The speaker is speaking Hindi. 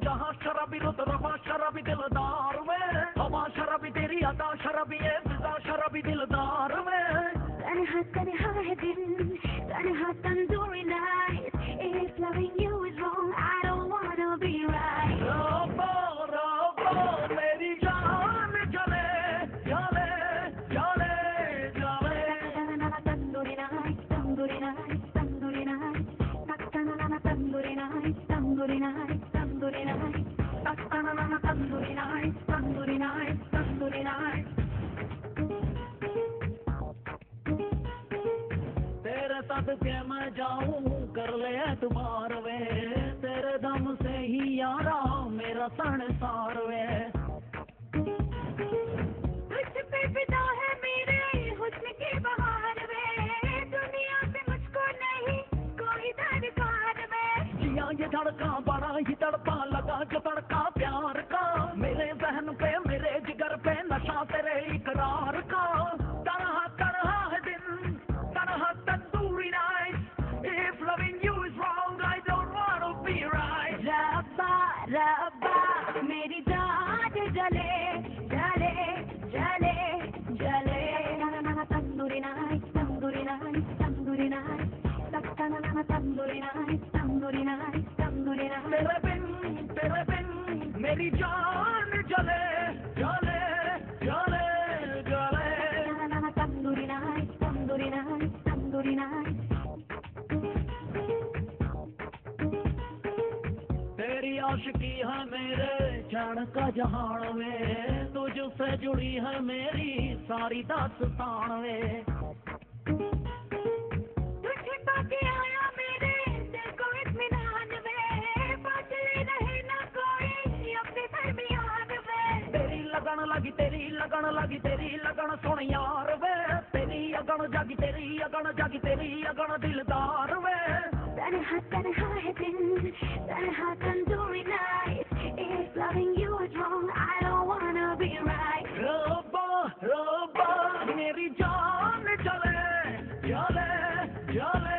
जहाँ शराबी रुत रफा शराबी दिलदार में हवा शराबी तेरी अदा शराबी है फिजा शराबी दिलदार में तन्हा तन्हा है दिल तन्हा tandoori night if loving you is wrong I don't wanna be right रब्बा रब्बा मेरी जान जले जले जले जले tandoori night tandoori night tandoori night tandoori night tandoori night tandoori night tandoori night tandoori night tandoori night तेरे सदके मैं जाऊं कर ले एतबार वे तेरे दम से ही यारा मेरा संसार वे तुझ पे फिदा है मेरे हुस्न की बहार में दुनिया से मुझको नहीं कोई दरकार में जिया ये धड़का बड़ा ही तड़पा लगा जो तड़का प्यार का मेरे जहन पे मेरे जिगर पे नशा तेरे इकरार का तरह तरह है दिन तरह tandoori night if loving you is wrong I don't want to be right रब्बा रब्बा मेरी जान जले जले जले जले tandoori night tandoori night tandoori night tandoori night tandoori night tandoori night तेरे बिन मेरी जान जले जले जले जले tandoori night tandoori night tandoori night तेरी आशिकी है मेरे जान का जहान में तुझसे जुड़ी है मेरी सारी दास्तान में तुझे पाके आया मेरे दिल को इत्मीनान में फासले रहे ना कोई अपने दरमियान में तेरी लगन लगी तेरी लगन सुन यार वे तेरी अगन जागी तेरी अगन दिलदार वे तन्हा तन्हा है दिल तन्हा tandoori night if loving you is wrong I don't wanna be right रब्बा रब्बा मेरी जान जले जले जले